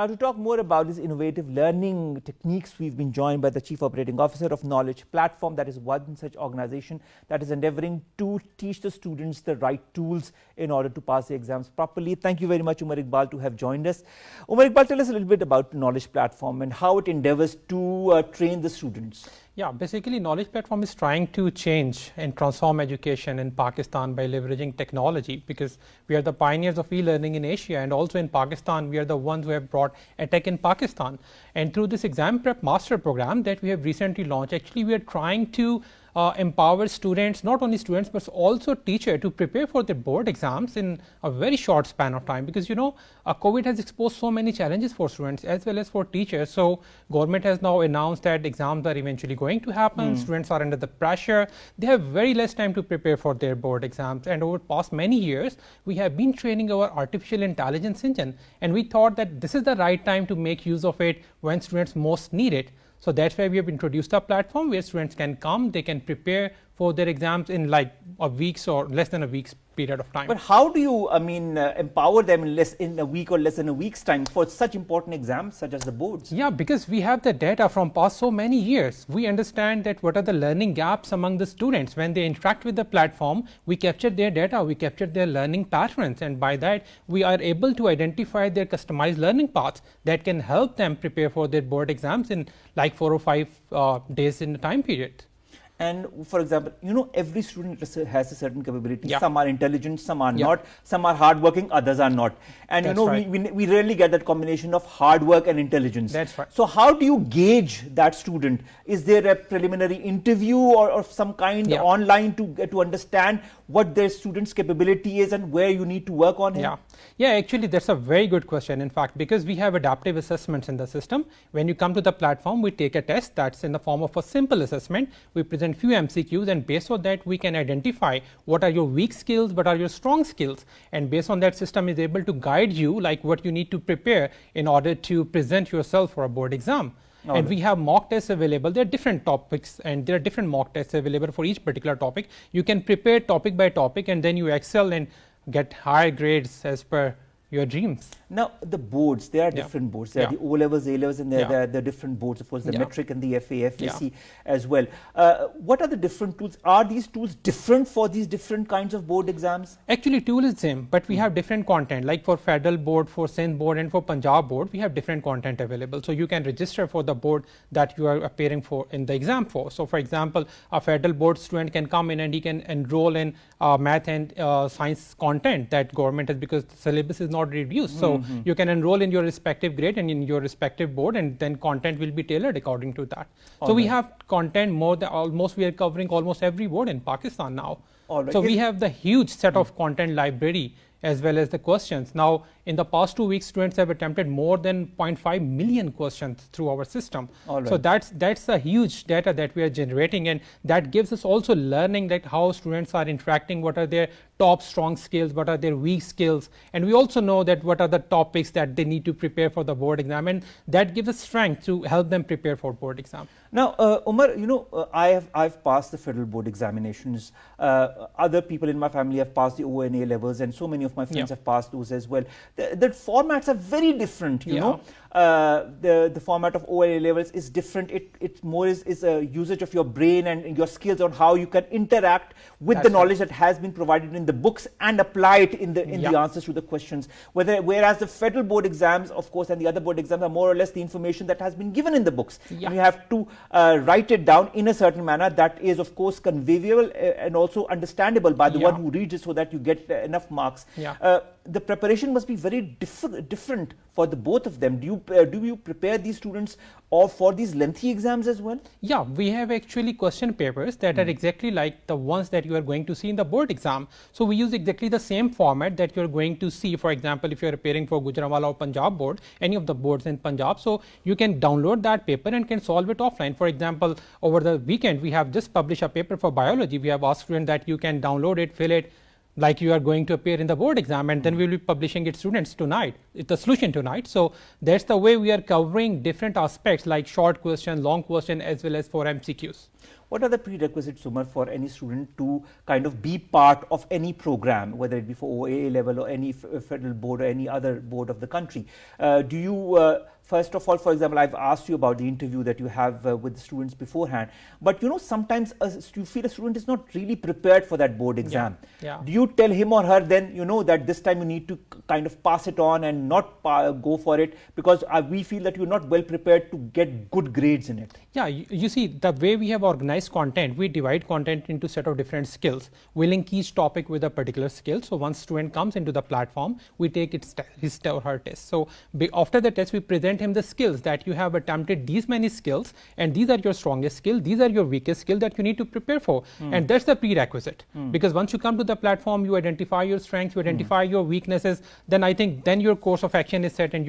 Now, to talk more about these innovative learning techniques, we've been joined by the Chief Operating Officer of Knowledge Platform, that is one such organization that is endeavoring to teach the students the right tools in order to pass the exams properly. Thank you very much, Umar Iqbal, to have joined us. Umar Iqbal, tell us a little bit about Knowledge Platform and how it endeavors to train the students. Yeah, basically Knowledge Platform is trying to change and transform education in Pakistan by leveraging technology, because we are the pioneers of e-learning in Asia, and also in Pakistan we are the ones who have brought EdTech in Pakistan. And through this exam prep master program that we have recently launched, actually we are trying to empower students, not only students but also teachers, to prepare for their board exams in a very short span of time, because COVID has exposed so many challenges for students as well as for teachers. So government has now announced that exams are eventually going to happen. Students are under the pressure. They have very less time to prepare for their board exams, and over the past many years we have been training our artificial intelligence engine, and we thought that this is the right time to make use of it when students most need it. So that's why we have introduced a platform where students can come, they can prepare for their exams in like a week's or less than a week's period of time. But how do you, empower them in a week or less than a week's time for such important exams such as the boards? Yeah, because we have the data from past so many years. We understand that what are the learning gaps among the students. When they interact with the platform, we capture their data, we capture their learning patterns, and by that we are able to identify their customized learning paths that can help them prepare for their board exams in like 4 or 5 days in the time period. And for example, every student has a certain capability. Yeah. Some are intelligent, some are not. Some are hardworking, others are not. And we rarely get that combination of hard work and intelligence. That's right. So how do you gauge that student? Is there a preliminary interview or some kind online to understand what their student's capability is and where you need to work on him? Yeah, actually that's a very good question. In fact, because we have adaptive assessments in the system, when you come to the platform, we take a test that's in the form of a simple assessment. We present few MCQs, and based on that we can identify what are your weak skills, what are your strong skills, and based on that system is able to guide you like what you need to prepare in order to present yourself for a board exam. And we have mock tests available. There are different topics and there are different mock tests available for each particular topic. You can prepare topic by topic and then you excel and get higher grades as per your dreams. Now the boards, there are different boards. There are the O levels, A levels, and there are the different boards, of course, the metric and the FA, FAC as well. What are the different tools? Are these tools different for these different kinds of board exams? Actually, tool is same, but we have different content. Like for Federal Board, for Sindh Board, and for Punjab Board, we have different content available. So you can register for the board that you are appearing for in the exam for. So for example, a Federal Board student can come in and he can enroll in math and science content that government has, because the syllabus is not reduced. So you can enroll in your respective grade and in your respective board, and then content will be tailored according to that. So we have content more than we are covering almost every board in Pakistan now. So we have the huge set of content library as well as the questions. Now in the past 2 weeks, students have attempted more than 0.5 million questions through our system. So that's a huge data that we are generating, and that gives us also learning that how students are interacting, what are their top strong skills, what are their weak skills, and we also know that what are the topics that they need to prepare for the board exam, and that gives us strength to help them prepare for board exam. Now, Umar, I've passed the federal board examinations. Other people in my family have passed the O and A levels, and so many of my friends have passed those as well. The formats are very different, you know. The format of O and A levels is different. It more is a usage of your brain and your skills on how you can interact with the knowledge that has been provided in the books and apply it in the answers to the questions. Whereas the federal board exams, of course, and the other board exams are more or less the information that has been given in the books. And you have to write it down in a certain manner that is, of course, convivial and also understandable by the one who reads it, so that you get enough marks. The preparation must be very different for the both of them. Do you prepare these students for these lengthy exams as well? Yeah, we have actually question papers that are exactly like the ones that you are going to see in the board exam. So we use exactly the same format that you are going to see. For example, if you are appearing for Gujranwala or Punjab board, any of the boards in Punjab, so you can download that paper and can solve it offline. For example, over the weekend we have just published a paper for biology. We have asked students that you can download it, fill it, like you are going to appear in the board exam, and then we will be publishing it students tonight, the solution tonight. So that's the way we are covering different aspects like short question, long question, as well as for MCQs. What are the prerequisites, Umar, for any student to kind of be part of any program, whether it be for OAA level or any federal board or any other board of the country? Do you, first of all, for example, I've asked you about the interview that you have with the students beforehand, but sometimes you feel a student is not really prepared for that board exam. Do you tell him or her then, that this time you need to kind of pass it on and not go for it, because we feel that you're not well prepared to get good grades in it? Yeah, you see, the way we have organized content, we divide content into set of different skills. We link each topic with a particular skill. So once student comes into the platform, we take his or her test. So after the test, we present him the skills that you have attempted these many skills, and these are your strongest skills, these are your weakest skills that you need to prepare for. And that's the prerequisite. Because once you come to the platform, you identify your strengths, you identify your weaknesses, then I think then your course of action is set, and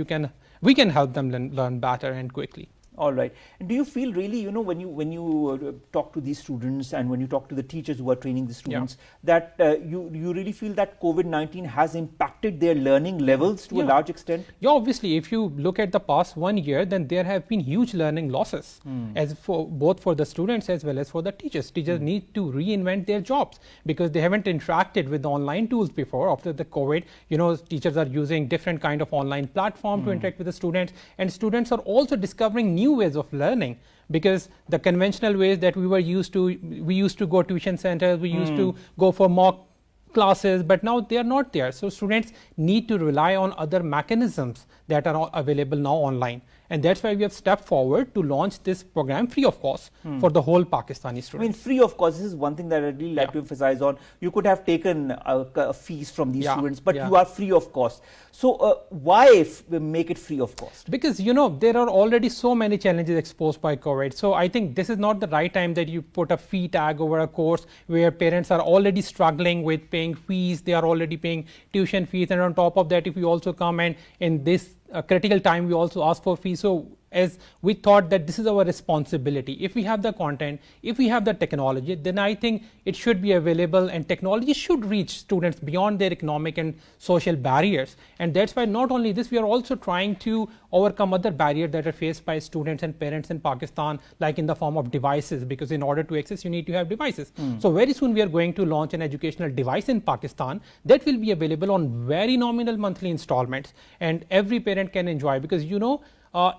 we can help them learn better and quickly. All right. And do you feel really, when you talk to these students and when you talk to the teachers who are training the students, that you really feel that COVID-19 has impacted their learning levels to a large extent? Yeah, obviously, if you look at the past 1 year, then there have been huge learning losses, both for the students as well as for the teachers. Teachers need to reinvent their jobs because they haven't interacted with the online tools before. After the COVID, teachers are using different kind of online platform to interact with the students, and students are also discovering new ways of learning, because the conventional ways that we used to go tuition centers, we used to go for mock classes, but now they are not there. So students need to rely on other mechanisms that are available now online. And that's why we have stepped forward to launch this program free of cost for the whole Pakistani students. I mean, free of cost, this is one thing that I'd really like to emphasize on. You could have taken fees from these students, but you are free of cost. So why make it free of cost? Because, there are already so many challenges exposed by COVID. So I think this is not the right time that you put a fee tag over a course where parents are already struggling with paying fees, they are already paying tuition fees, and on top of that, if we also come and in this critical time, we also ask for fees. So as we thought that this is our responsibility. If we have the content, if we have the technology, then I think it should be available, and technology should reach students beyond their economic and social barriers. And that's why not only this, we are also trying to overcome other barriers that are faced by students and parents in Pakistan, like in the form of devices, because in order to access, you need to have devices. So very soon we are going to launch an educational device in Pakistan that will be available on very nominal monthly installments, and every parent can enjoy, because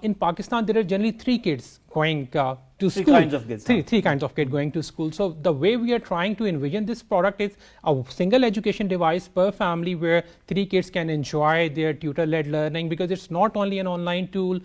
in Pakistan, there are generally 3 kids going to school. Three kinds of kids. Three kinds of kids going to school. So the way we are trying to envision this product is a single education device per family where 3 kids can enjoy their tutor-led learning, because it's not only an online tool.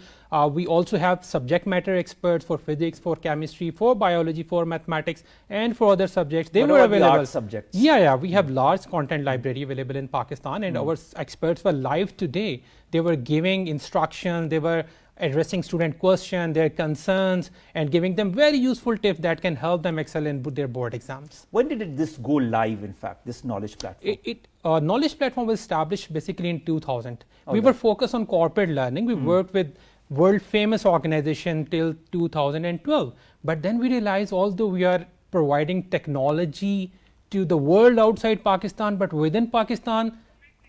We also have subject matter experts for physics, for chemistry, for biology, for mathematics, and for other subjects. They were available. Large subjects? Yeah. We have large content library available in Pakistan, and our experts were live today. They were giving instructions, they were addressing student questions, their concerns, and giving them very useful tips that can help them excel in their board exams. When did this go live, in fact, this knowledge platform? Knowledge platform was established basically in 2000. We were focused on corporate learning. We worked with world famous organization till 2012. But then we realized, although we are providing technology to the world outside Pakistan, but within Pakistan,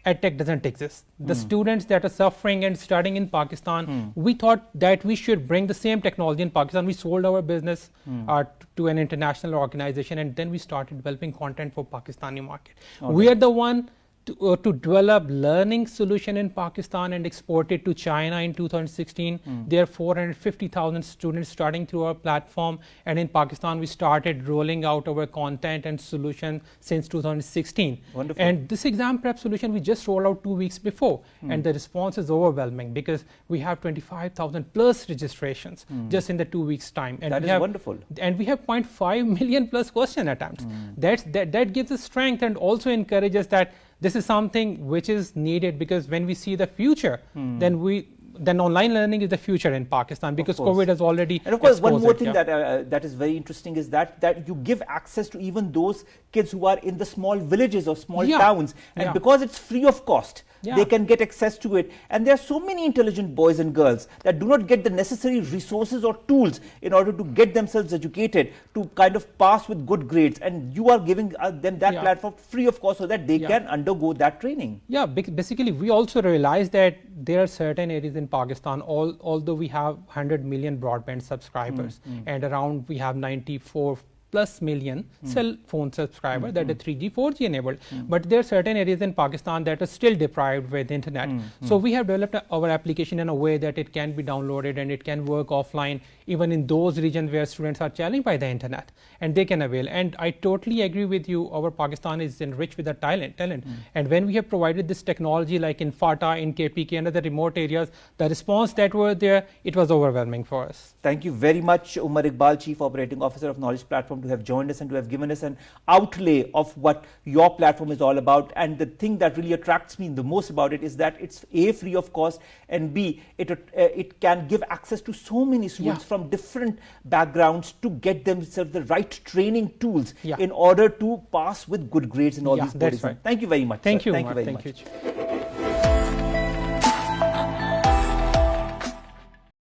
EdTech doesn't exist. The students that are suffering and studying in Pakistan, we thought that we should bring the same technology in Pakistan. We sold our business to an international organization, and then we started developing content for Pakistani market. We are the one to develop learning solution in Pakistan and export it to China in 2016. There are 450,000 students starting through our platform, and in Pakistan we started rolling out our content and solution since 2016. Wonderful. And this exam prep solution we just rolled out 2 weeks before, and the response is overwhelming because we have 25,000 plus registrations just in the 2 weeks time. And that is wonderful. And we have 0.5 million plus question attempts. That gives us strength and also encourages that this is something which is needed, because when we see the future, then online learning is the future in Pakistan, because COVID has already. And of course, one more thing that is very interesting is that you give access to even those kids who are in the small villages or small towns, and because it's free of cost, they can get access to it. And there are so many intelligent boys and girls that do not get the necessary resources or tools in order to get themselves educated to kind of pass with good grades, and you are giving them that platform free of cost so that they can undergo that training. Yeah, basically we also realize that there are certain areas in Pakistan, although we have 100 million broadband subscribers and around we have 94+ million cell phone subscribers that are 3G, 4G enabled. But there are certain areas in Pakistan that are still deprived with internet. So we have developed our application in a way that it can be downloaded and it can work offline even in those regions where students are challenged by the internet, and they can avail. And I totally agree with you, our Pakistan is enriched with the talent. And when we have provided this technology like in FATA, in KPK and other remote areas, the response that were there, it was overwhelming for us. Thank you very much, Umar Iqbal, Chief Operating Officer of Knowledge Platform, to have joined us and to have given us an outlay of what your platform is all about. And the thing that really attracts me the most about it is that it's A, free of cost, and B, it can give access to so many students from different backgrounds to get themselves the right training tools in order to pass with good grades in all these board exams. Right. Thank you very much. Thank you, Thank you very much. much.